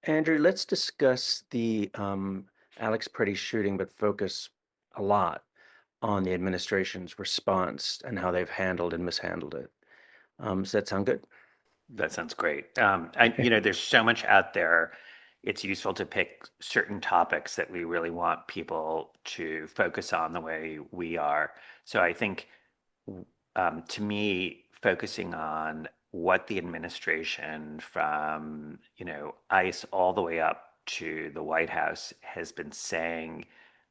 Andrew, let's discuss the Alex Pretti shooting, but focus a lot on the administration's response and how they've handled and mishandled it. Does that sound good? That sounds great. There's so much out there. It's useful to pick certain topics that we really want people to focus on the way we are. So I think, to me, focusing on what the administration from, ICE all the way up to the White House has been saying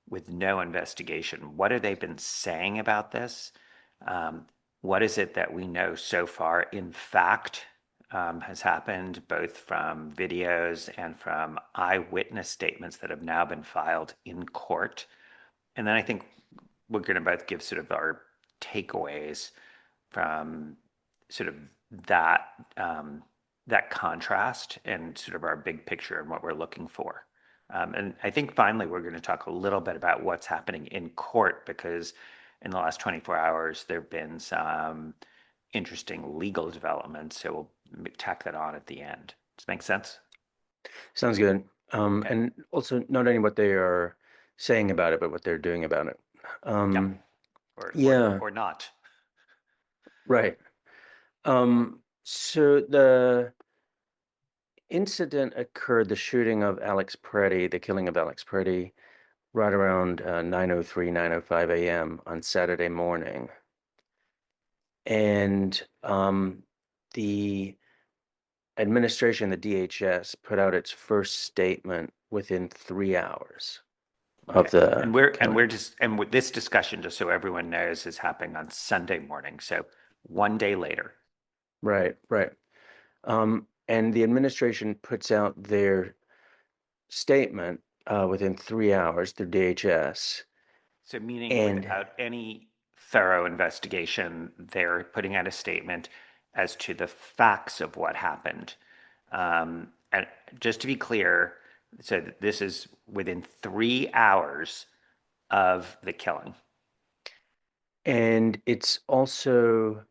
with no investigation. What have they been saying about this? Um, what is it that we know so far, in fact, has happened, both from videos and from eyewitness statements that have now been filed in court? And then I think we're going to both give sort of our takeaways from sort of that that contrast and sort of our big picture and what we're looking for. And I think finally we're going to talk a little bit about what's happening in court, because in the last 24 hours there have been some interesting legal developments. So we'll tack that on at the end. Does it make sense? Sounds good. Okay. And also not only what they are saying about it, but what they're doing about it. Yep. Um, Or or yeah, or not. right. So the incident occurred, the shooting of Alex Pretti, the killing of Alex Pretti, right around 9:03, 9:05 a.m. on Saturday morning. And the administration, the DHS, put out its first statement within 3 hours of Okay. the And we're killing. just and with this discussion, just so everyone knows, is happening on Sunday morning. So one day later. Right, right. And the administration puts out their statement within 3 hours through DHS. So meaning And without any thorough investigation, they're putting out a statement as to the facts of what happened. And just to be clear, so this is within 3 hours of the killing. it's also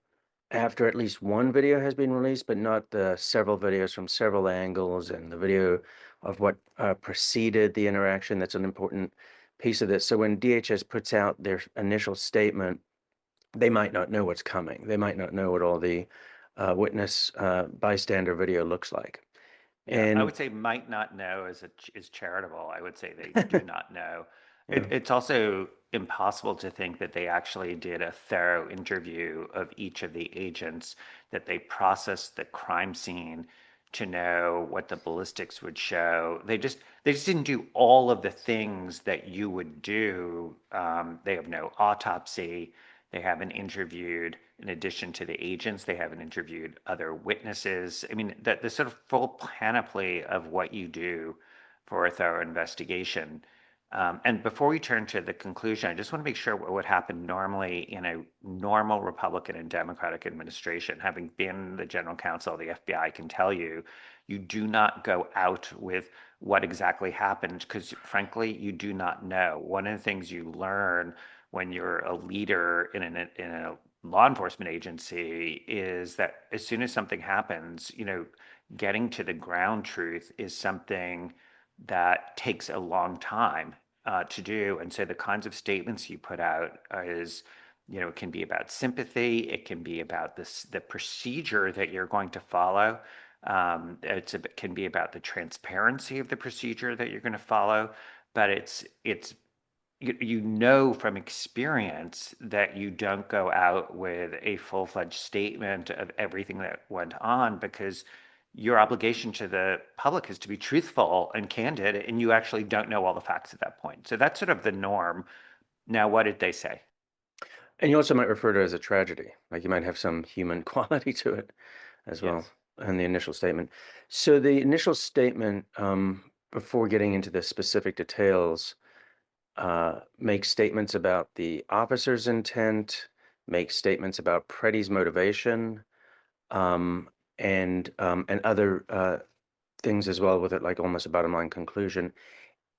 after at least one video has been released, but not the several videos from several angles and the video of what preceded the interaction. That's an important piece of this. So when DHS puts out their initial statement, they might not know what's coming. They might not know what all the witness bystander video looks like. Yeah, I And would say might not know is charitable. I would say they do not know. yeah, It's also impossible to think that they actually did a thorough interview of each of the agents, that they processed the crime scene to know what the ballistics would show. They just didn't do all of the things that you would do. They have no autopsy. They haven't interviewed, in addition to the agents, they haven't interviewed other witnesses. I mean, the sort of full panoply of what you do for a thorough investigation. And before we turn to the conclusion, I just want to make sure what would happen normally in a normal Republican and Democratic administration. Having been the general counsel of the FBI, I can tell you, you do not go out with what exactly happened, because frankly, you do not know. One of the things you learn when you're a leader in a law enforcement agency is that as soon as something happens, getting to the ground truth is something that takes a long time to do. And so the kinds of statements you put out is, it can be about sympathy, it can be about the procedure that you're going to follow. It can be about the transparency of the procedure that you're going to follow, but you know from experience that you don't go out with a full-fledged statement of everything that went on, because your obligation to the public is to be truthful and candid, and you actually don't know all the facts at that point. So that's sort of the norm. Now, what did they say? and you also might refer to it as a tragedy, like you might have some human quality to it as well, Yes. and the initial statement. So the initial statement, before getting into the specific details, makes statements about the officer's intent, makes statements about Pretty's motivation, um, and other things as well with it, like almost a bottom line conclusion.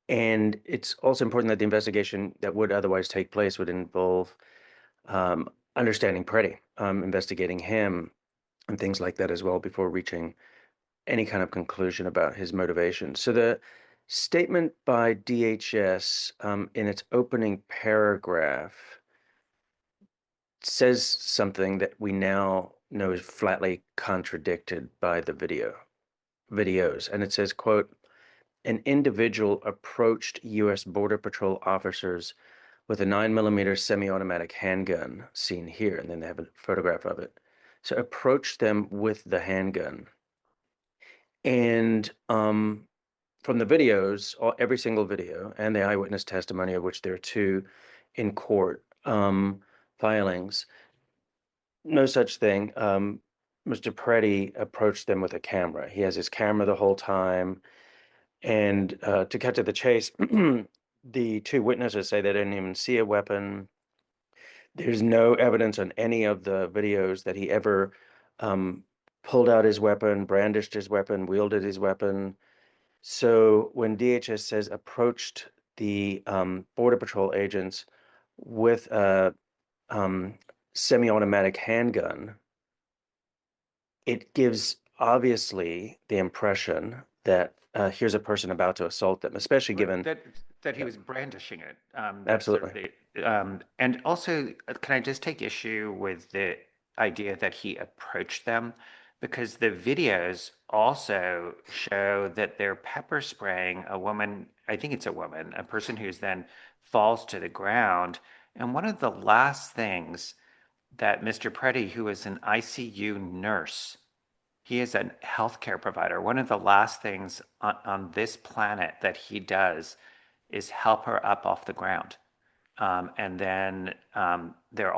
And it's also important that the investigation that would otherwise take place would involve um, understanding Pretty, investigating him, and things like that as well before reaching any kind of conclusion about his motivation. So the statement by DHS in its opening paragraph says something that we now know is flatly contradicted by the videos. And it says, quote, an individual approached U.S. Border Patrol officers with a 9mm semi-automatic handgun, seen here, and then they have a photograph of it. So approached them with the handgun. And from the videos, every single video, and the eyewitness testimony, of which there are two in court filings, no such thing. Mr. Pretti approached them with a camera. He has his camera the whole time. And to cut to the chase, the two witnesses say they didn't even see a weapon. There's no evidence on any of the videos that he ever pulled out his weapon, brandished his weapon, wielded his weapon. So when DHS says approached the Border Patrol agents with a semi-automatic handgun, it gives obviously the impression that here's a person about to assault them, especially Right, given, that he yeah, was brandishing it. That's sort of absolutely. the, and also, can I just take issue with the idea that he approached them? Because the videos also show that they're pepper spraying a woman, I think it's a woman, a person who's then falls to the ground. And one of the last things that Mr. Pretti, who is an ICU nurse, he is a healthcare provider. One of the last things on this planet that he does is help her up off the ground. And then they're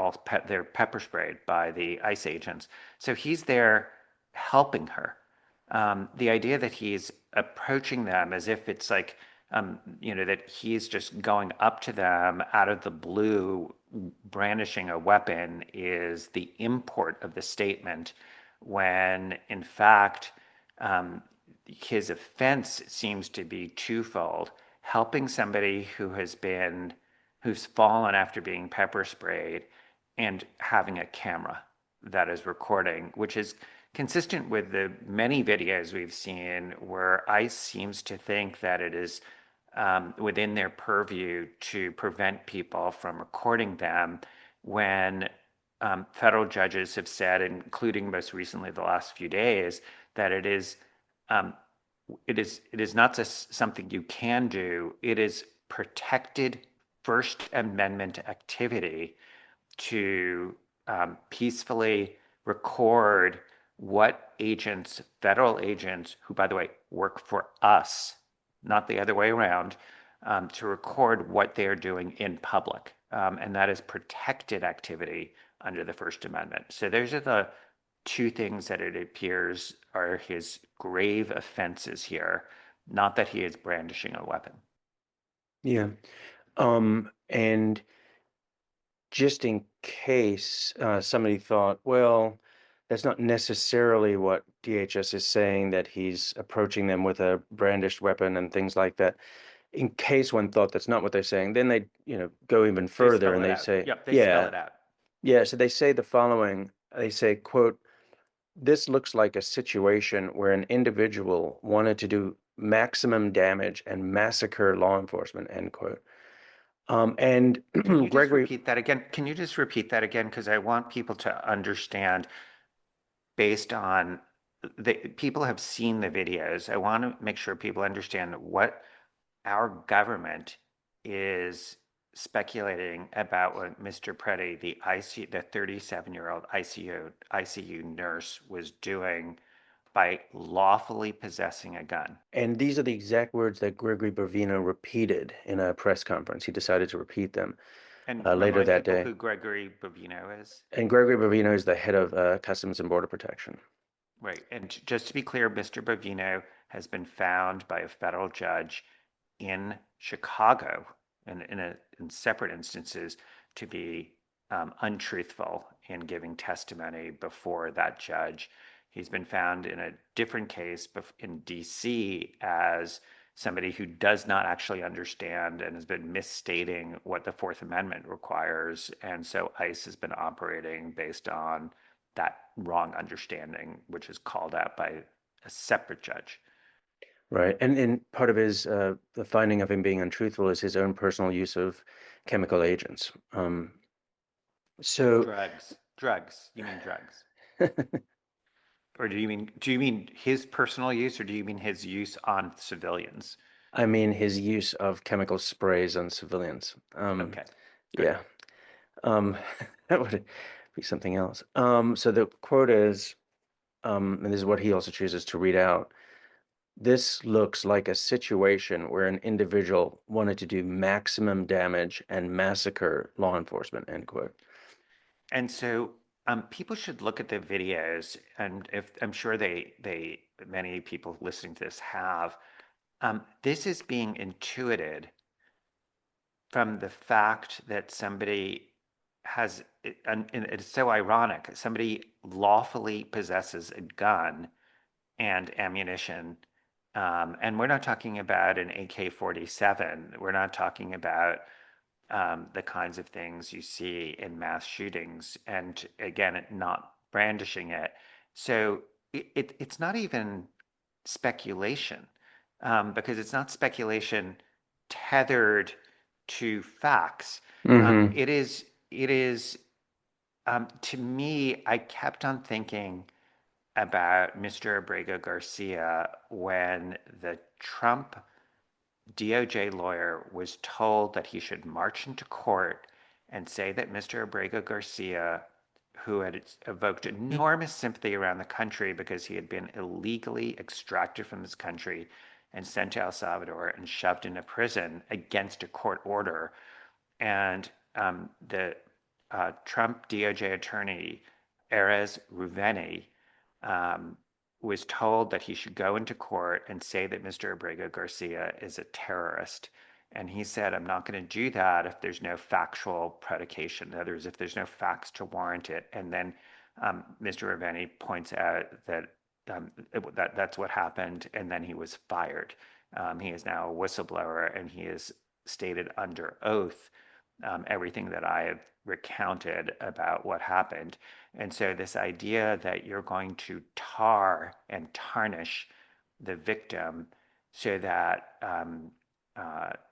pepper sprayed by the ICE agents. So he's there helping her. The idea that he's approaching them as if it's like, that he's just going up to them out of the blue, brandishing a weapon, is the import of the statement, when in fact, his offense seems to be twofold: helping somebody who's fallen after being pepper sprayed, and having a camera that is recording, which is consistent with the many videos we've seen where ICE seems to think that it is within their purview to prevent people from recording them, when federal judges have said, including most recently the last few days, that um, it is not just something you can do. It is protected First Amendment activity to peacefully record what agents, federal agents, who, by the way, work for us, not the other way around, to record what they are doing in public. And that is protected activity under the First Amendment. So those are the two things that it appears are his grave offenses here, not that he is brandishing a weapon. Yeah. And just in case somebody thought, well, that's not necessarily what DHS is saying, that he's approaching them with a brandished weapon and things like that. In case one thought that's not what they're saying, then they, go even They further spell and it they out. say, Yep, they spell yeah, it out. yeah. So they say the following, they say, quote, this looks like a situation where an individual wanted to do maximum damage and massacre law enforcement, end quote. And Can you just Gregory, repeat that again? Can you just repeat that again? Because I want people to understand, based on the people have seen the videos. I want to make sure people understand what our government is speculating about what Mr. Pretti, the 37-year-old ICU nurse, was doing by lawfully possessing a gun. and these are the exact words that Gregory Bovino repeated in a press conference. He decided to repeat them And later remind that people day. who Gregory Bovino is. And Gregory Bovino is the head of Customs and Border Protection. Right. And just to be clear, Mr. Bovino has been found by a federal judge in Chicago, in separate instances, to be untruthful in giving testimony before that judge. He's been found in a different case in DC as somebody who does not actually understand and has been misstating what the Fourth Amendment requires. And so ICE has been operating based on that wrong understanding, which is called out by a separate judge. Right. And part of his the finding of him being untruthful is his own personal use of chemical agents. So Drugs. You mean drugs? Or do you mean his personal use, or do you mean his use on civilians? I mean his use of chemical sprays on civilians. Okay, good. Yeah. Um, that would be something else. So the quote is, and this is what he also chooses to read out. This looks like a situation where an individual wanted to do maximum damage and massacre law enforcement, end quote. And so people should look at the videos, and if I'm sure they many people listening to this have. This is being intuited from the fact that somebody and it's so ironic. Somebody lawfully possesses a gun and ammunition. And we're not talking about an AK-47. We're not talking about the kinds of things you see in mass shootings. And again, not brandishing it. So it's not even speculation, because it's not speculation tethered to facts. Mm-hmm. It is, to me, I kept on thinking about Mr. Abrego Garcia when the Trump DOJ lawyer was told that he should march into court and say that Mr. Abrego Garcia, who had evoked enormous sympathy around the country because he had been illegally extracted from this country and sent to El Salvador and shoved into prison against a court order, and the Trump DOJ attorney, Erez Ruveni, um, was told that he should go into court and say that Mr. Abrego Garcia is a terrorist. And he said, I'm not going to do that if there's no factual predication. In other words, if there's no facts to warrant it. And then Mr. Ruveni points out that that's what happened, and then he was fired. He is now a whistleblower, and he has stated under oath everything that I have recounted about what happened. And so, this idea that you're going to tar and tarnish the victim so that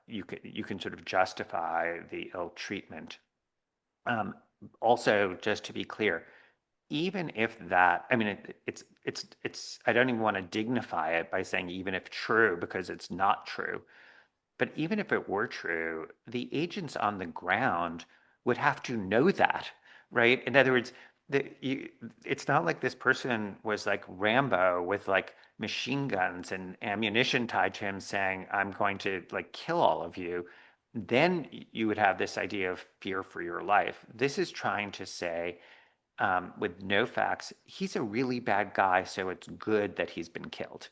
you can sort of justify the ill treatment. Um, Also, just to be clear, even if that, I mean, it's. I don't even want to dignify it by saying even if true, because it's not true. But even if it were true, the agents on the ground would have to know that, right? In other words, it's not like this person was like Rambo with like machine guns and ammunition tied to him saying, I'm going to like kill all of you. Then you would have this idea of fear for your life. This is trying to say, with no facts, he's a really bad guy, so it's good that he's been killed.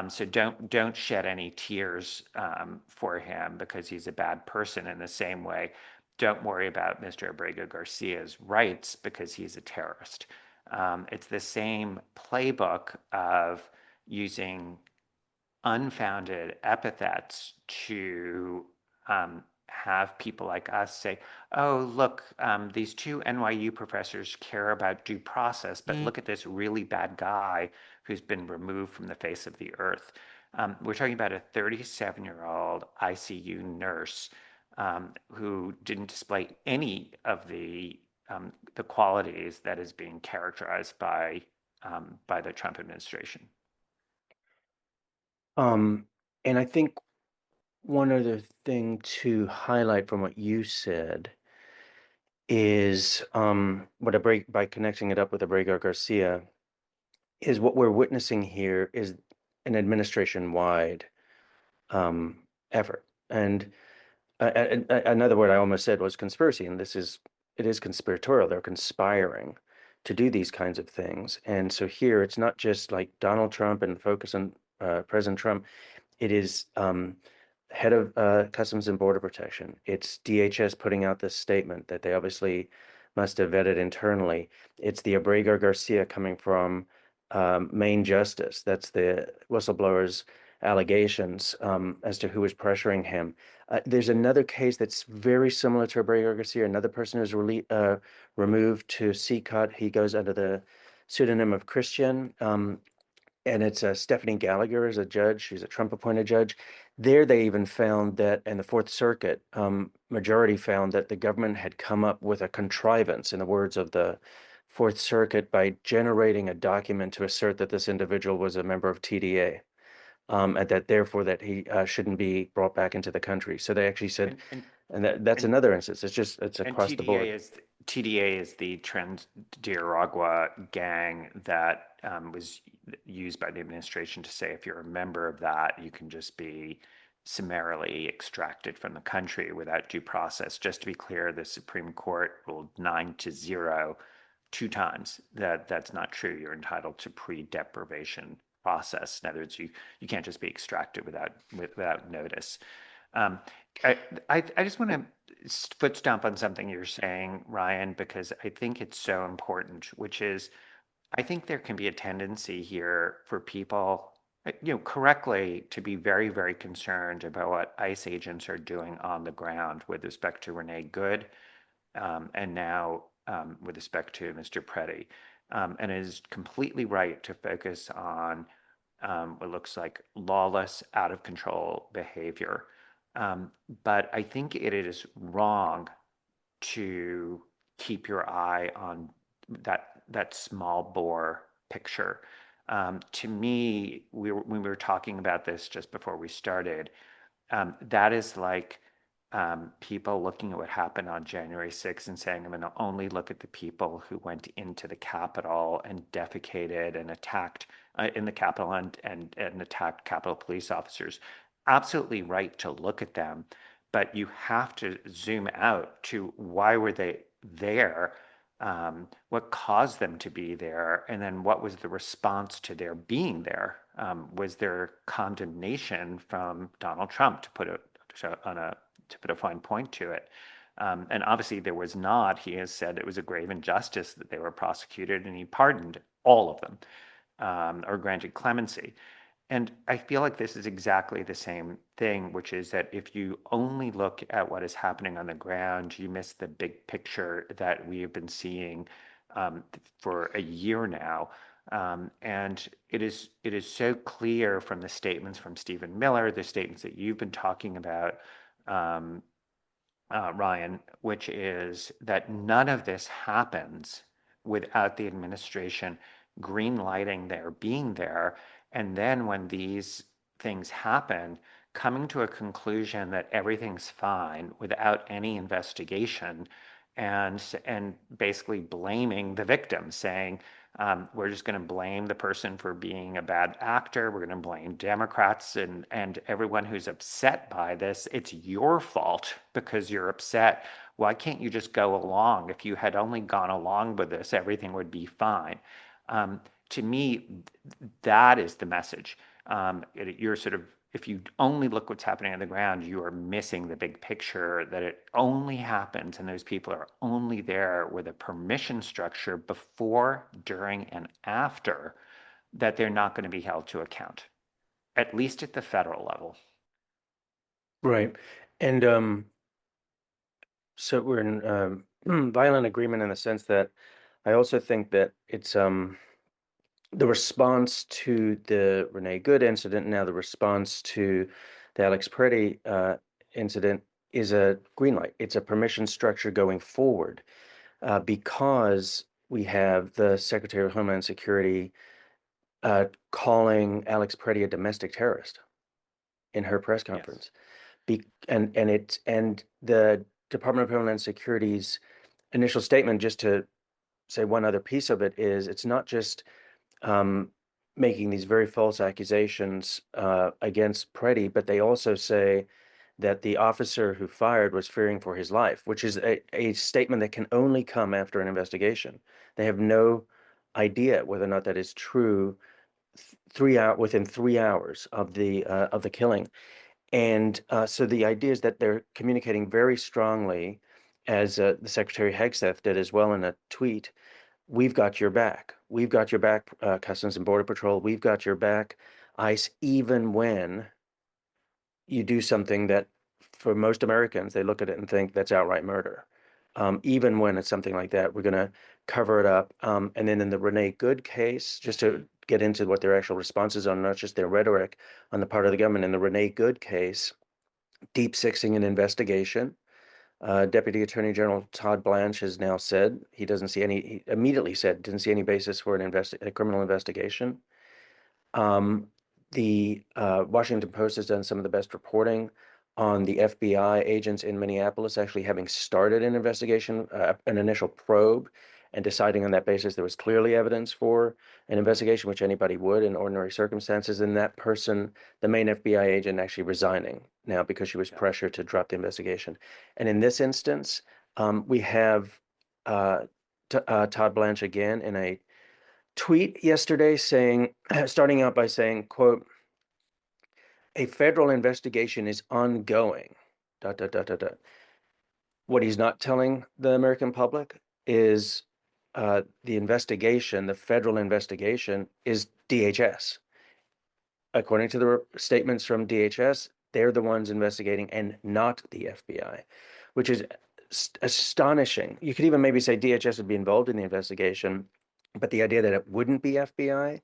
So don't shed any tears for him because he's a bad person. In the same way, don't worry about Mr. Abrego Garcia's rights because he's a terrorist. It's the same playbook of using unfounded epithets to have people like us say, oh, look, these two NYU professors care about due process, but look at this really bad guy who's been removed from the face of the earth. We're talking about a 37-year-old ICU nurse who didn't display any of the qualities that is being characterized by the Trump administration. Um, and I think one other thing to highlight from what you said is what a break by connecting it up with Abrego Garcia is what we're witnessing here is an administration-wide effort. And another word I almost said was conspiracy, and it is conspiratorial. They're conspiring to do these kinds of things. And so here it's not just like Donald Trump and focus on President Trump. It is head of Customs and Border Protection. It's DHS putting out this statement that they obviously must have vetted internally. It's the Abrego Garcia coming from Maine Justice. That's the whistleblower's allegations as to who was pressuring him. There's another case that's very similar to Abrego Garcia. Another person is removed to CCOT. He goes under the pseudonym of Christian. and it's Stephanie Gallagher as a judge. She's a Trump-appointed judge. There, they even found that, and the Fourth Circuit majority found that the government had come up with a contrivance, in the words of the Fourth Circuit, by generating a document to assert that this individual was a member of TDA, and that therefore that he shouldn't be brought back into the country. So they actually said, And and and that's and another instance. It's and across the board. TDA is the Trans de Aragua gang that was used by the administration to say if you're a member of that, you can just be summarily extracted from the country without due process. Just to be clear, the Supreme Court ruled 9-0 two times that that's not true. You're entitled to pre-deprivation process. In other words, you can't just be extracted without notice. Um, I just want to foot stomp on something you're saying, Ryan, because I think it's so important, which is I think there can be a tendency here for people, correctly to be very, very concerned about what ICE agents are doing on the ground with respect to Renee Good, and now with respect to Mr. Pretti. And it is completely right to focus on what looks like lawless, out of control behavior. Um, but I think it is wrong to keep your eye on that small bore picture. To me, when we were talking about this just before we started, that is like people looking at what happened on January 6th and saying, I'm going to only look at the people who went into the Capitol and defecated and attacked in the Capitol and attacked Capitol police officers. Absolutely right to look at them, but you have to zoom out to why were they there? What caused them to be there? And then what was the response to their being there? Was there condemnation from Donald Trump, to put a fine point to it? And obviously there was not. He has said it was a grave injustice that they were prosecuted, and he pardoned all of them, or granted clemency. And I feel like this is exactly the same thing, which is that if you only look at what is happening on the ground, you miss the big picture that we have been seeing for a year now. And it is so clear from the statements from Stephen Miller, the statements that you've been talking about, um, Ryan, which is that none of this happens without the administration green lighting their being there. And then when these things happen, coming to a conclusion that everything's fine without any investigation, and basically blaming the victim, saying, we're just going to blame the person for being a bad actor. We're going to blame Democrats and everyone who's upset by this. It's your fault because you're upset. Why can't you just go along? If you had only gone along with this, everything would be fine. To me, that is the message. You're sort of, if you only look what's happening on the ground, you are missing the big picture that it only happens and those people are only there with a permission structure before, during, and after, that they're not going to be held to account, at least at the federal level. Right. And so we're in violent agreement in the sense that I also think that it's the response to the Renee Good incident, now the response to the Alex Pretti incident is a green light. It's a permission structure going forward, because we have the Secretary of Homeland Security calling Alex Pretti a domestic terrorist in her press Yes. conference. And the Department of Homeland Security's initial statement, just to say one other piece of it, is it's not just um, making these very false accusations against Pretti, but they also say that the officer who fired was fearing for his life, which is a statement that can only come after an investigation. They have no idea whether or not that is true within 3 hours of the killing. And so the idea is that they're communicating very strongly, as the Secretary Hegseth did as well in a tweet. We've got your back. We've got your back, Customs and Border Patrol. We've got your back, ICE, even when you do something that, for most Americans, they look at it and think that's outright murder. Even when it's something like that, we're going to cover it up. And then in the Renee Good case, just to get into what their actual responses are, not just their rhetoric on the part of the government. In the Renee Good case, deep sixing an investigation. Deputy Attorney General Todd Blanche has now said he doesn't see any, he immediately said, didn't see any basis for a criminal investigation. The Washington Post has done some of the best reporting on the FBI agents in Minneapolis actually having started an investigation, an initial probe, and deciding on that basis there was clearly evidence for an investigation, which anybody would in ordinary circumstances. And that person, the main FBI agent, actually resigning now because she was pressured to drop the investigation. And in this instance, we have Todd Blanche again in a tweet yesterday saying, starting out by saying, quote, a federal investigation is ongoing, dot, dot, dot, dot, dot. What he's not telling the American public is the investigation, the federal investigation, is DHS. According to the statements from DHS, they're the ones investigating and not the FBI, which is astonishing. You could even maybe say DHS would be involved in the investigation, but the idea that it wouldn't be FBI,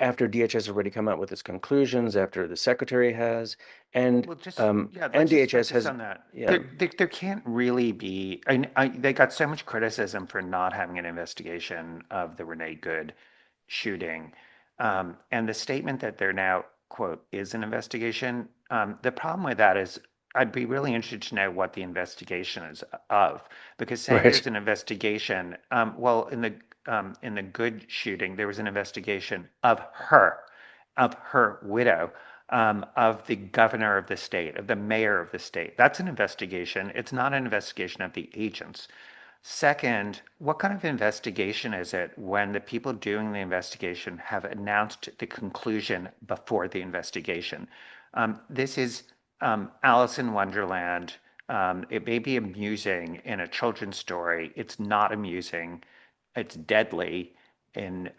after DHS has already come out with its conclusions, after the secretary has, and Well, just yeah, and let's just DHS focus has, on that. yeah, There can't really be. They got so much criticism for not having an investigation of the Renee Good shooting, and the statement that they're now quote is an investigation. The problem with that is I'd be really interested to know what the investigation is of, because saying right, there's an investigation, well, in the Good shooting, there was an investigation of her widow, of the governor of the state, of the mayor of the state. That's an investigation. It's not an investigation of the agents. Second, what kind of investigation is it when the people doing the investigation have announced the conclusion before the investigation? This is Alice in Wonderland. It may be amusing in a children's story. It's not amusing. It's deadly in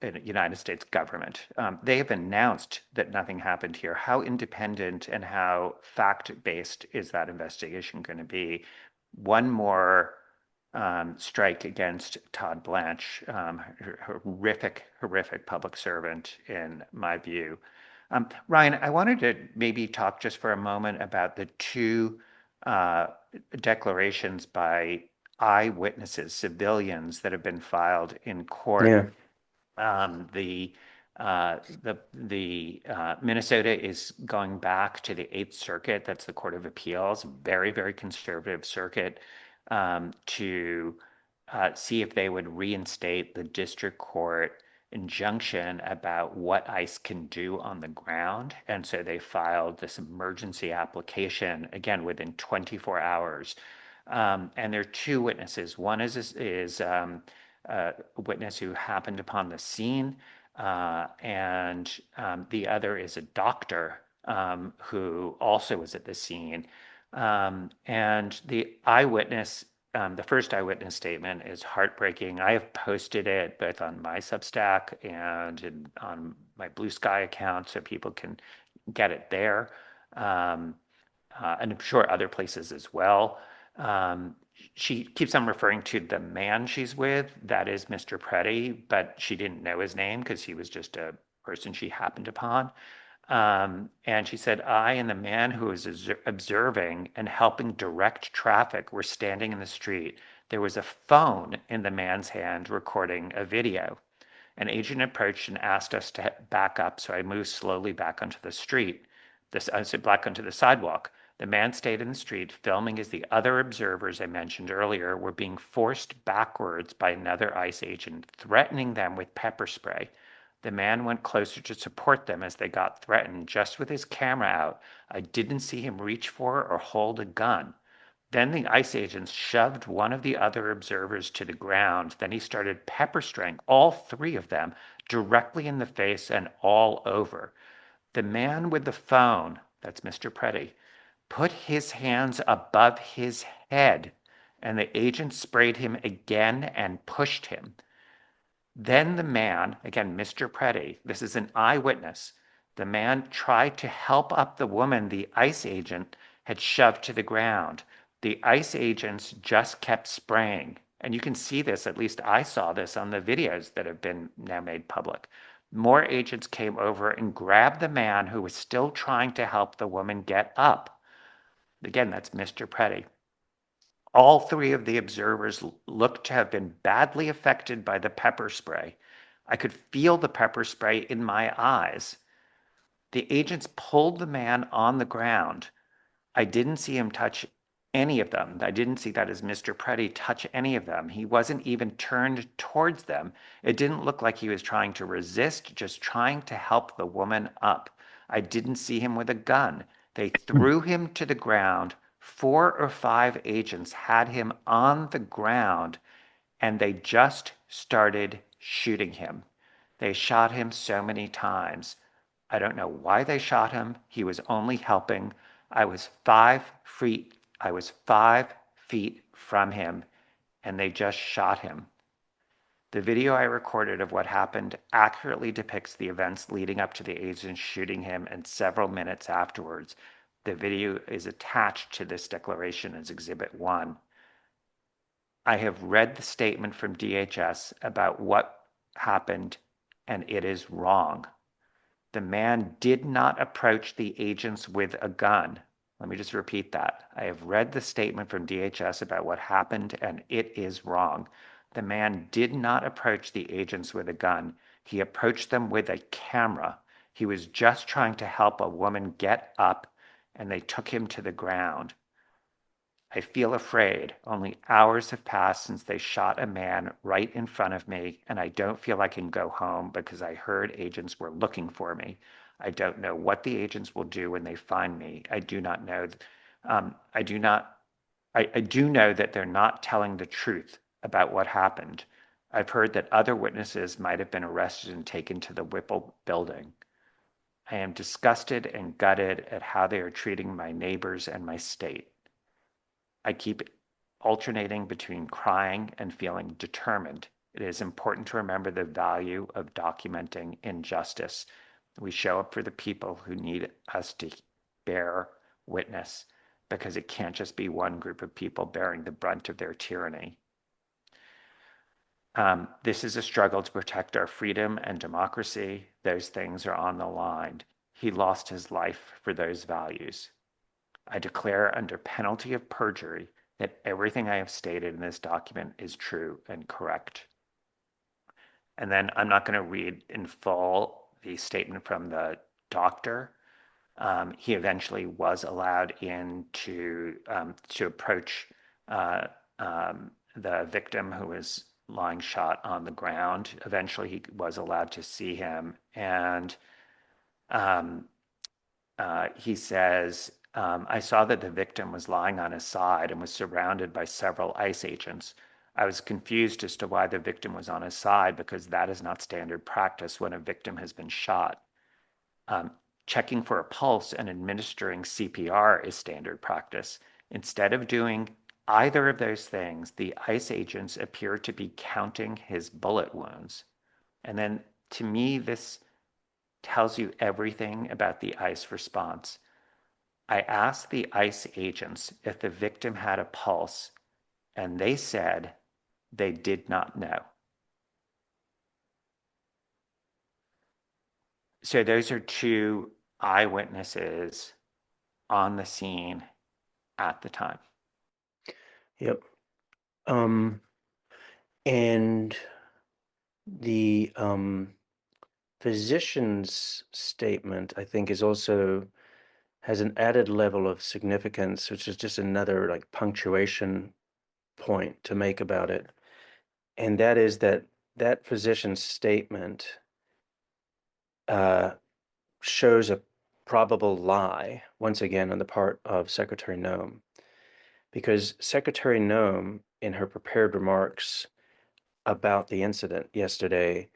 in United States government. They have announced that nothing happened here. How independent and how fact-based is that investigation going to be? One more strike against Todd Blanche, horrific public servant in my view. Ryan, I wanted to maybe talk just for a moment about the two uh, declarations by eyewitnesses, civilians that have been filed in court. yeah, The Minnesota is going back to the Eighth Circuit. That's the Court of Appeals, very conservative circuit, to see if they would reinstate the district court injunction about what ICE can do on the ground. And so they filed this emergency application again within 24 hours. And there are two witnesses. One is a witness who happened upon the scene, and the other is a doctor who also was at the scene. And the first eyewitness statement is heartbreaking. I have posted it both on my Substack and on my Blue Sky account so people can get it there. Um, and I'm sure other places as well. Um, she keeps on referring to the man she's with, that is Mr. Pretti, but she didn't know his name because he was just a person she happened upon. And she said, I and the man who was observing and helping direct traffic were standing in the street. There was a phone in the man's hand recording a video. An agent approached and asked us to back up, so I moved slowly back onto the street. I said back onto the sidewalk. The man stayed in the street, filming as the other observers I mentioned earlier were being forced backwards by another ICE agent, threatening them with pepper spray. The man went closer to support them as they got threatened, just with his camera out. I didn't see him reach for or hold a gun. Then the ICE agents shoved one of the other observers to the ground. Then he started pepper spraying all three of them directly in the face and all over. The man with the phone, that's Mr. Pretti, put his hands above his head, and the agent sprayed him again and pushed him. Then the man, again, Mr. Pretti, this is an eyewitness, the man tried to help up the woman the ICE agent had shoved to the ground. The ICE agents just kept spraying. And you can see this, at least I saw this on the videos that have been now made public. More agents came over and grabbed the man who was still trying to help the woman get up. Again, that's Mr. Pretti. All three of the observers looked to have been badly affected by the pepper spray. I could feel the pepper spray in my eyes. The agents pulled the man on the ground. I didn't see him touch any of them. I didn't see that as Mr. Pretti touch any of them. He wasn't even turned towards them. It didn't look like he was trying to resist, just trying to help the woman up. I didn't see him with a gun. They threw him to the ground. 4 or 5 agents had him on the ground, and they just started shooting him. They shot him so many times. I don't know why they shot him. He was only helping. I was 5 feet. I was 5 feet from him, and they just shot him. The video I recorded of what happened accurately depicts the events leading up to the agents shooting him and several minutes afterwards. The video is attached to this declaration as Exhibit 1. I have read the statement from DHS about what happened, and it is wrong. The man did not approach the agents with a gun. Let me just repeat that. I have read the statement from DHS about what happened, and it is wrong. The man did not approach the agents with a gun. He approached them with a camera. He was just trying to help a woman get up, and they took him to the ground. I feel afraid. Only hours have passed since they shot a man right in front of me, and I don't feel I can go home because I heard agents were looking for me. I don't know what the agents will do when they find me. I do not know. I do not. I do know that they're not telling the truth about what happened. I've heard that other witnesses might have been arrested and taken to the Whipple building. I am disgusted and gutted at how they are treating my neighbors and my state. I keep alternating between crying and feeling determined. It is important to remember the value of documenting injustice. We show up for the people who need us to bear witness because it can't just be one group of people bearing the brunt of their tyranny. This is a struggle to protect our freedom and democracy. Those things are on the line. He lost his life for those values. I declare under penalty of perjury that everything I have stated in this document is true and correct. And then I'm not going to read in full the statement from the doctor. He eventually was allowed in to approach the victim who was lying shot on the ground. Eventually, he was allowed to see him, and he says, I saw that the victim was lying on his side and was surrounded by several ICE agents. I was confused as to why the victim was on his side because that is not standard practice when a victim has been shot. Checking for a pulse and administering CPR is standard practice. Instead of doing either of those things, the ICE agents appear to be counting his bullet wounds. And then to me, this tells you everything about the ICE response. I asked the ICE agents if the victim had a pulse, and they said they did not know. So those are 2 eyewitnesses on the scene at the time. Yep. And the physician's statement, I think, is also has an added level of significance, which is just another like punctuation point to make about it. And that is that that physician's statement shows a probable lie, once again, on the part of Secretary Noem, because Secretary Noem, in her prepared remarks about the incident yesterday,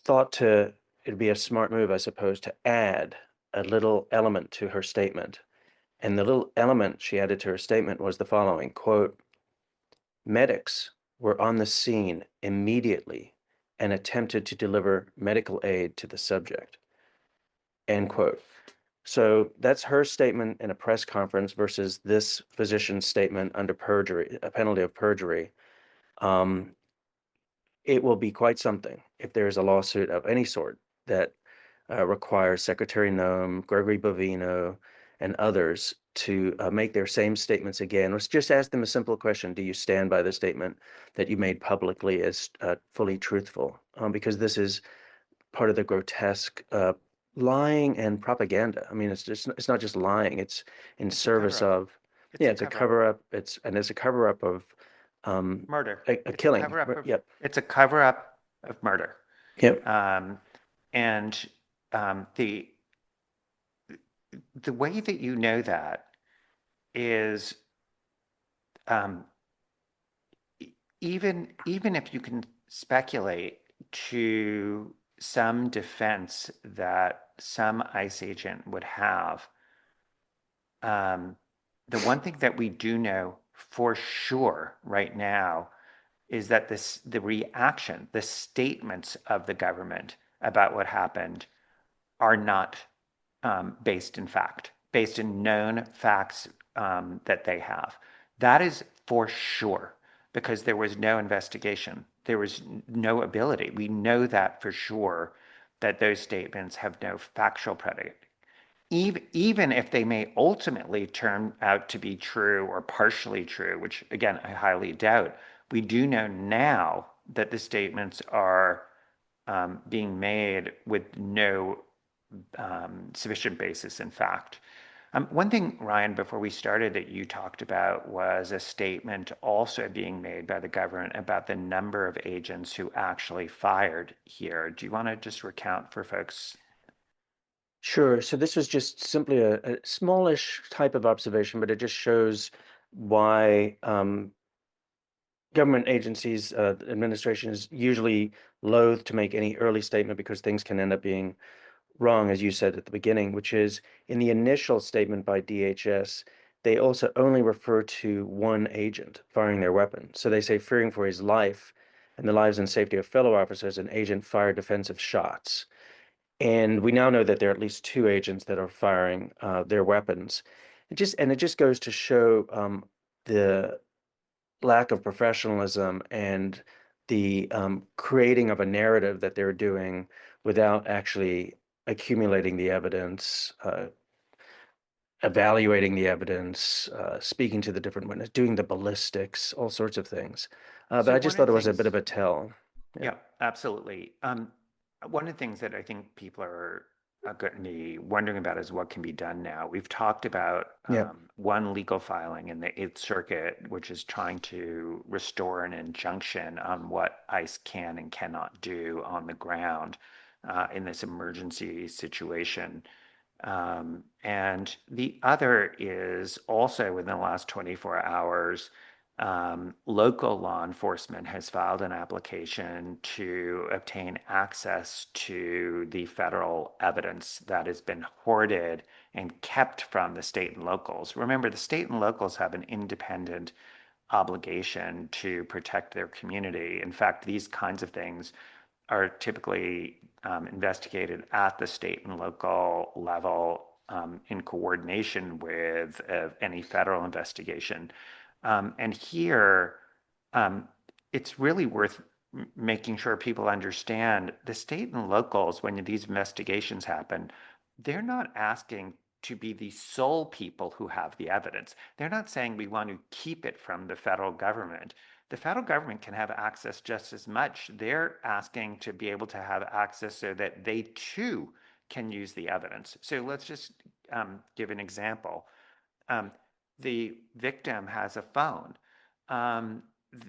thought it'd be a smart move, I suppose, to add a little element to her statement. And the little element she added to her statement was the following, quote, medics were on the scene immediately and attempted to deliver medical aid to the subject, end quote. So that's her statement in a press conference versus this physician's statement under perjury, a penalty of perjury. Um, it will be quite something if there is a lawsuit of any sort that requires Secretary Noem, Gregory Bovino, and others to make their same statements again. Let's just ask them a simple question. Do you stand by the statement that you made publicly as fully truthful? Because this is part of the grotesque lying and propaganda. I mean, it's not just lying, it's in It's a service cover-up. of, It's yeah, a it's a cover-up. cover up. It's a cover up of um, Murder. a It's a killing. cover-up of Yep. it's a cover-up of murder. Yep. Um, and the way that you know that is um, even if you can speculate to some defense that some ICE agent would have, um, the one thing that we do know for sure right now is that the reaction, the statements of the government about what happened are not based in fact, based in known facts that they have. That is for sure because there was no investigation. There was no ability. We know that for sure that those statements have no factual predicate. Even if they may ultimately turn out to be true or partially true, which again, I highly doubt, we do know now that the statements are being made with no sufficient basis in fact. One thing, Ryan, before we started that you talked about was a statement also being made by the government about the number of agents who actually fired here. Do you want to just recount for folks? Sure. So this was just simply a smallish type of observation, but it just shows why government agencies, administration is usually loath to make any early statement because things can end up being wrong, as you said at the beginning, which is in the initial statement by DHS, they also only refer to one agent firing their weapon. So they say fearing for his life and the lives and safety of fellow officers, an agent fired defensive shots. And we now know that there are at least two agents that are firing their weapons. It just goes to show the lack of professionalism and the creating of a narrative that they're doing without actually accumulating the evidence, evaluating the evidence, speaking to the different witnesses, doing the ballistics, all sorts of things. But So I one just of thought the it was a bit things, of a tell. Yeah. yeah, absolutely. One of the things that I think people are going to be wondering about is what can be done now. We've talked about Yeah. one legal filing in the Eighth Circuit, which is trying to restore an injunction on what ICE can and cannot do on the ground in this emergency situation. And the other is also within the last 24 hours, local law enforcement has filed an application to obtain access to the federal evidence that has been hoarded and kept from the state and locals. Remember, the state and locals have an independent obligation to protect their community. In fact, these kinds of things are typically investigated at the state and local level in coordination with any federal investigation. And here, um, it's really worth making sure people understand the state and locals, when these investigations happen, they're not asking to be the sole people who have the evidence. They're not saying we want to keep it from the federal government. The federal government can have access just as much. They're asking to be able to have access so that they too can use the evidence. So let's just give an example. Um, the victim has a phone. Um,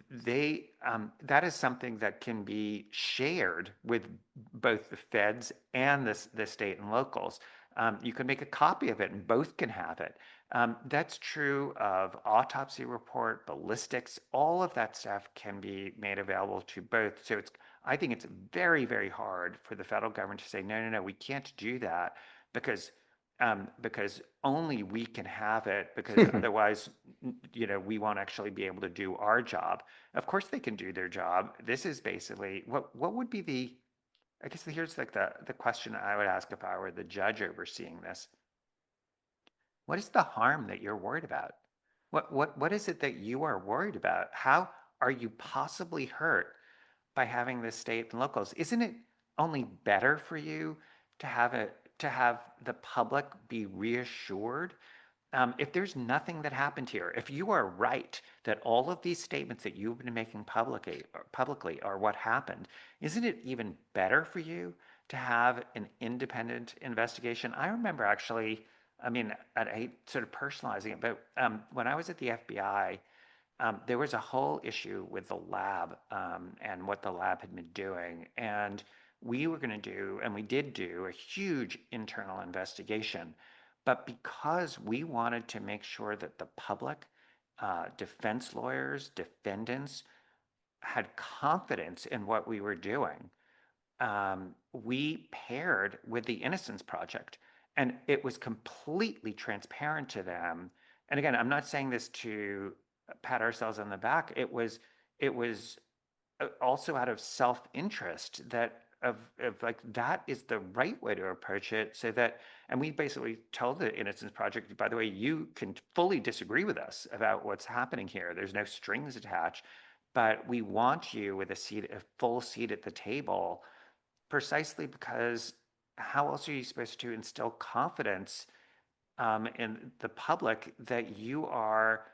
that is something that can be shared with both the feds and the state and locals. You can make a copy of it and both can have it. That's true of autopsy report, ballistics, all of that stuff can be made available to both. So I think it's very, very hard for the federal government to say, no, no, no, we can't do that because because only we can have it because otherwise, we won't actually be able to do our job. Of course, they can do their job. This is basically what would be I guess here's like the question I would ask if I were the judge overseeing this. What is the harm that you're worried about? What is it that you are worried about? are you possibly hurt by having the state and locals? Isn't it only better for you to have it to have the public be reassured if there's nothing that happened here, if you are right that all of these statements that you've been making publicly are what happened, isn't it even better for you to have an independent investigation? I remember actually, I mean, I hate sort of personalizing it, but when I was at the FBI, there was a whole issue with the lab and what the lab had been doing. And we were going to do, and we did do, a huge internal investigation. But because we wanted to make sure that the public, defense lawyers, defendants had confidence in what we were doing, we paired with the Innocence Project. And it was completely transparent to them. And again, I'm not saying this to pat ourselves on the back. It was also out of self-interest that of like that is the right way to approach it so that and we basically told the Innocence Project, by the way, you can fully disagree with us about what's happening here. There's no strings attached, but we want you with a full seat at the table, precisely because how else are you supposed to instill confidence in the public that you are,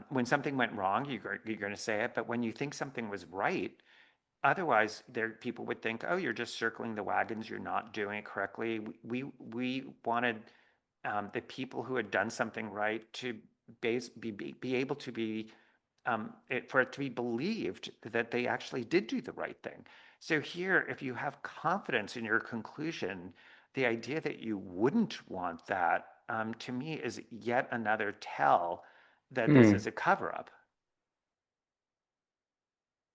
when something went wrong, you're going to say it, but when you think something was right, otherwise there people would think, oh, you're just circling the wagons, you're not doing it correctly. We wanted the people who had done something right to be able to be for it to be believed that they actually did do the right thing. So here, if you have confidence in your conclusion, the idea that you wouldn't want that, to me, is yet another tell that this Hmm. is a cover up.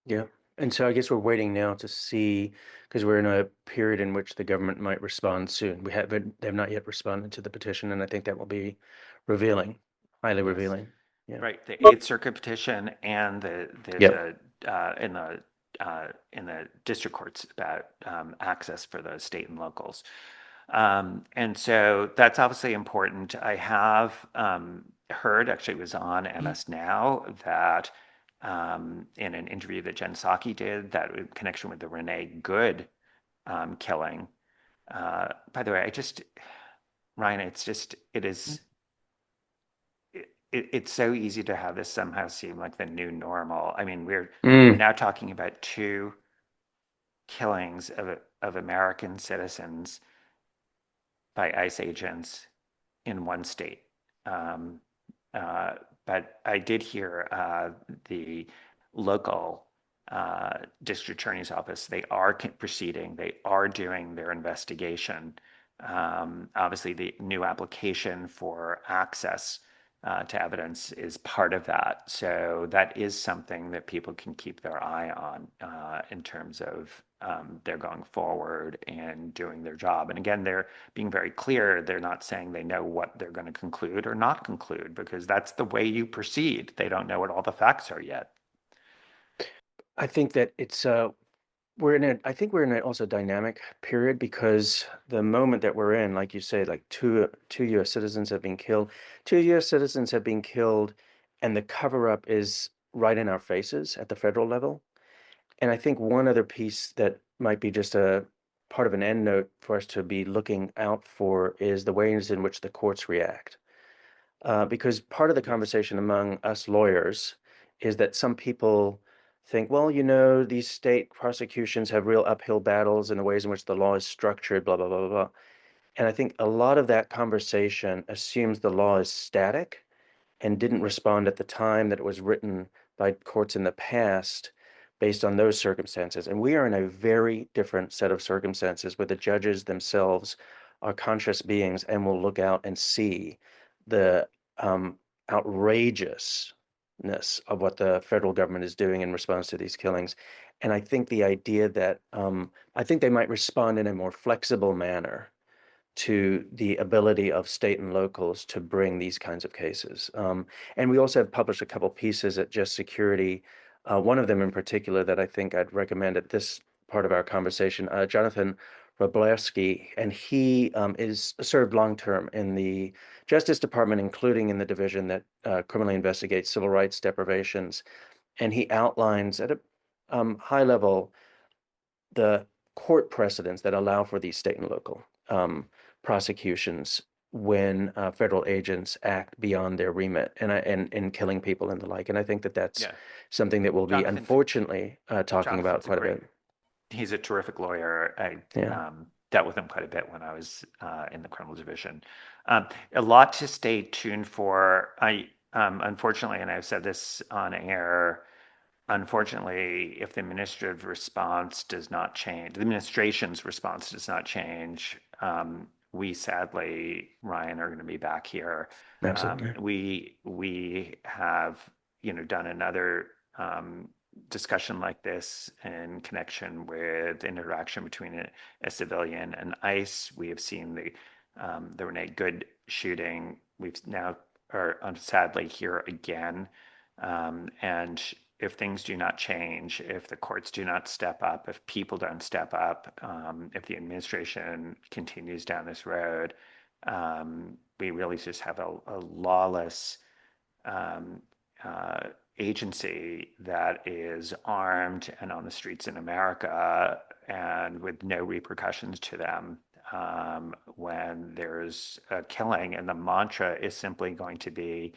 Yeah. And so I guess we're waiting now to see, because we're in a period in which the government might respond soon. They've not yet responded to the petition, and I think that will be revealing, highly Yes. revealing. Yeah. Right, the Eighth Circuit petition and there's Yep. a in the district courts about access for the state and locals. And so that's obviously important. I have heard, actually it was on MS Now, that in an interview that Jen Psaki did, that in connection with the Renee Good killing. By the way, Ryan, it is, it's so easy to have this somehow seem like the new normal. I mean, we're Mm. now talking about two killings of American citizens by ICE agents in one state. Um, but I did hear the local district attorney's office, they are proceeding, they are doing their investigation. Obviously, the new application for access to evidence is part of that. So that is something that people can keep their eye on in terms of they're going forward and doing their job. And again, they're being very clear. They're not saying they know what they're going to conclude or not conclude, because that's the way you proceed. They don't know what all the facts are yet. I think that we're in a I think we're in a also dynamic period because the moment that we're in, like you say, like two US citizens have been killed. Two US citizens have been killed, and the cover up is right in our faces at the federal level. And I think one other piece that might be just a part of an end note for us to be looking out for is the ways in which the courts react. Because part of the Yes. conversation among us lawyers is that some people think, well, you know, these state prosecutions have real uphill battles in the ways in which the law is structured, blah, blah, blah, blah, blah. And I think a lot of that conversation assumes the law is static and didn't respond at the time that it was written by courts in the past based on those circumstances. And we are in a very different set of circumstances where the judges themselves are conscious beings and will look out and see the outrageousness of what the federal government is doing in response to these killings. And I think the idea that I think they might respond in a more flexible manner to the ability of state and locals to bring these kinds of cases. And we also have published a couple pieces at Just Security, one of them in particular that I think I'd recommend at this part of our conversation, Jonathan Wroblewski, and he is served long term in the Justice Department, including in the division that criminally investigates civil rights deprivations. and he outlines at a high level the court precedents that allow for these state and local prosecutions when federal agents act beyond their remit and killing people and the like. And I think that that's Yeah. something that we'll be Jonathan, unfortunately talking about Jonathan's a quite a great, bit. he's a terrific lawyer. I Yeah, dealt with him quite a bit when I was in the criminal division. A lot to stay tuned for. Unfortunately, and I've said this on air, unfortunately, if the administrative response does not change, the administration's response does not change, we sadly, Ryan, are going to be back here. absolutely. We have, done another discussion like this in connection with interaction between a civilian and ICE. We have seen the Renee Good shooting. We've now are sadly here again. And if things do not change, if the courts do not step up, if people don't step up, if the administration continues down this road, we really just have a lawless um, agency that is armed and on the streets in America and with no repercussions to them when there's a killing. And the mantra is simply going to be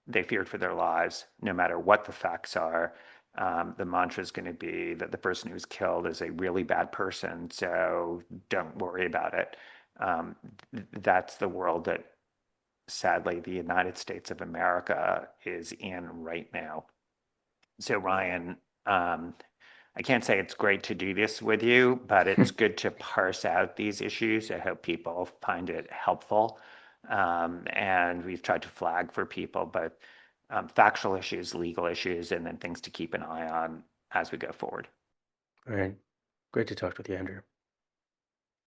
they feared for their lives, no matter what the facts are. The mantra is going to be that the person who's killed is a really bad person, so don't worry about it. Um, that's the world that sadly the United States of America is in right now. So, Ryan, I can't say it's great to do this with you, but it's good to parse out these issues. I hope people find it helpful. And we've tried to flag for people, but factual issues, legal issues, and then things to keep an eye on as we go forward. All right. Great to talk with you, Andrew.